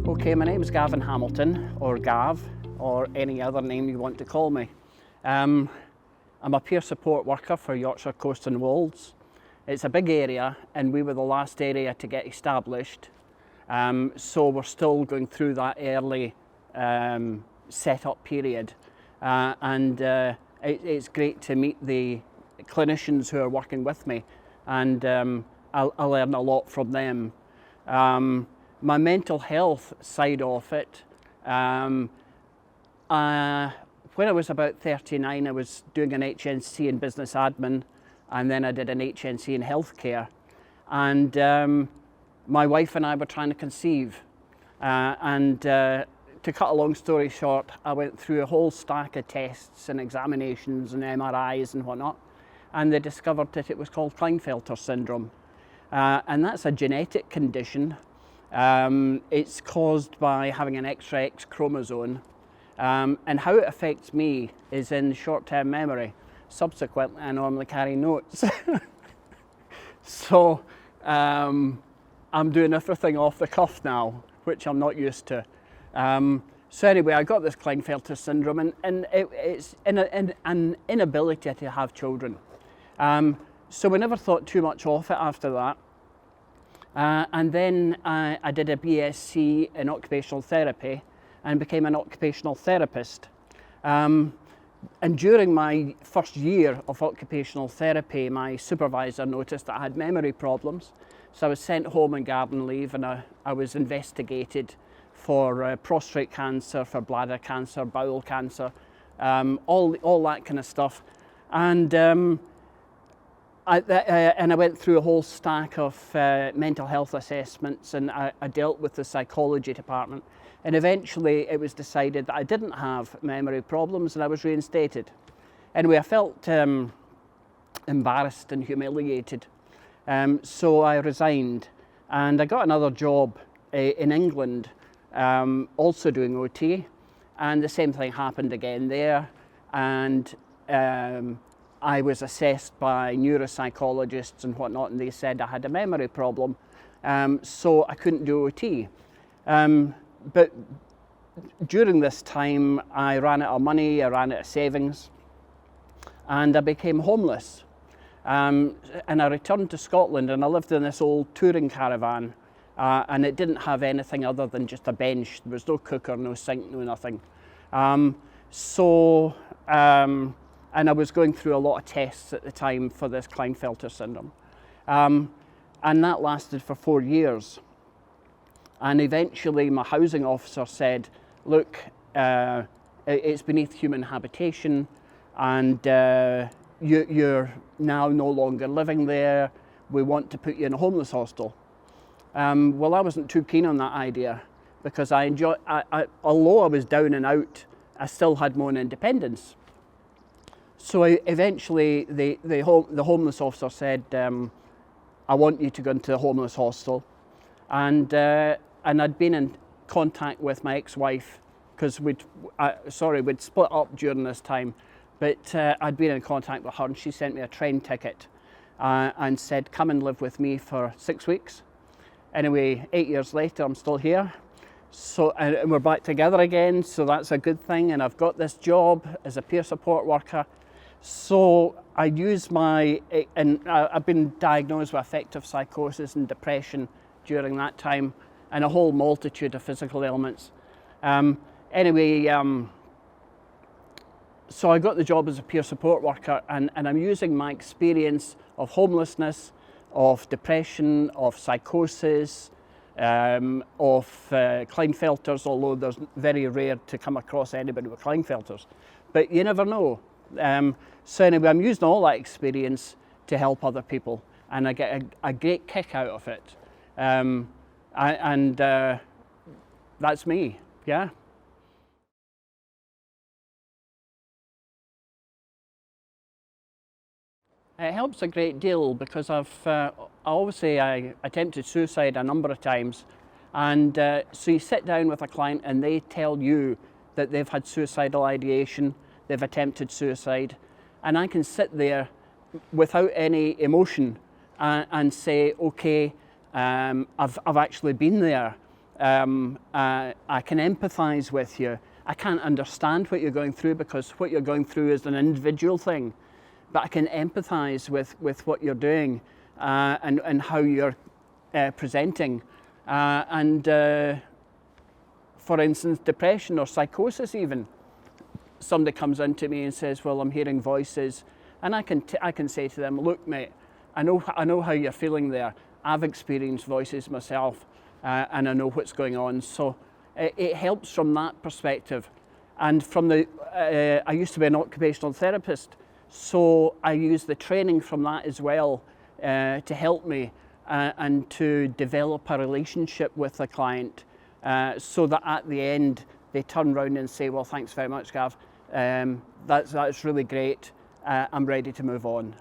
Okay, my name is Gavin Hamilton, or Gav, or any other name you want to call me. I'm a peer support worker for Yorkshire Coast and Wolds. It's a big area and we were the last area to get established. So we're still going through that early set-up period. It's great to meet the clinicians who are working with me, and I'll learn a lot from them. My mental health side of it, when I was about 39, I was doing an HNC in business admin, and then I did an HNC in healthcare. And my wife and I were trying to conceive. To cut a long story short, I went through a whole stack of tests and examinations and MRIs and whatnot, and they discovered that it was called Klinefelter syndrome. And that's a genetic condition. It's caused by having an extra X chromosome. And how it affects me is in short-term memory. Subsequently, I normally carry notes. So I'm doing everything off the cuff now, which I'm not used to. So anyway, I got this Klinefelter syndrome, and it's an inability to have children. So we never thought too much of it after that. And then I did a BSc in occupational therapy and became an occupational therapist. And during my first year of occupational therapy, my supervisor noticed that I had memory problems. So I was sent home on garden leave, and I was investigated for prostate cancer, for bladder cancer, bowel cancer, all that kind of stuff. And I went through a whole stack of mental health assessments, and I dealt with the psychology department. And eventually it was decided that I didn't have memory problems, and I was reinstated. Anyway, I felt embarrassed and humiliated. So I resigned, and I got another job in England, also doing OT, and the same thing happened again there. And I was assessed by neuropsychologists and whatnot, and they said I had a memory problem, so I couldn't do OT. But during this time, I ran out of money, I ran out of savings, and I became homeless. And I returned to Scotland, and I lived in this old touring caravan, and it didn't have anything other than just a bench. There was no cooker, no sink, no nothing. And I was going through a lot of tests at the time for this Klinefelter syndrome. And that lasted for 4 years. And eventually my housing officer said, look, it's beneath human habitation, and you're now no longer living there. We want to put you in a homeless hostel. Well, I wasn't too keen on that idea, because although I was down and out, I still had my own independence. So eventually the homeless officer said, I want you to go into the homeless hostel. And I'd been in contact with my ex-wife, because we'd split up during this time, but I'd been in contact with her, and she sent me a train ticket and said, come and live with me for 6 weeks. Anyway, 8 years later, I'm still here. So, and we're back together again, so that's a good thing. And I've got this job as a peer support worker. So I use I've been diagnosed with affective psychosis and depression during that time, and a whole multitude of physical ailments. So I got the job as a peer support worker, and I'm using my experience of homelessness, of depression, of psychosis, of Klinefelters, although there's very rare to come across anybody with Klinefelters, but you never know. So anyway, I'm using all that experience to help other people, and I get a great kick out of it. That's me, yeah. It helps a great deal, because I attempted suicide a number of times, and so you sit down with a client and they tell you that they've had suicidal ideation, they've attempted suicide, and I can sit there without any emotion and say, okay, I've actually been there. I can empathise with you. I can't understand what you're going through because what you're going through is an individual thing, but I can empathise with what you're doing and how you're presenting. For instance, depression or psychosis even. Somebody comes into me and says, well, I'm hearing voices, and I can say to them, look, mate, I know how you're feeling there. I've experienced voices myself, and I know what's going on. So it helps from that perspective. And from I used to be an occupational therapist, so I use the training from that as well to help me and to develop a relationship with a client, so that at the end they turn around and say, well, thanks very much, Gav. That's really great. I'm ready to move on.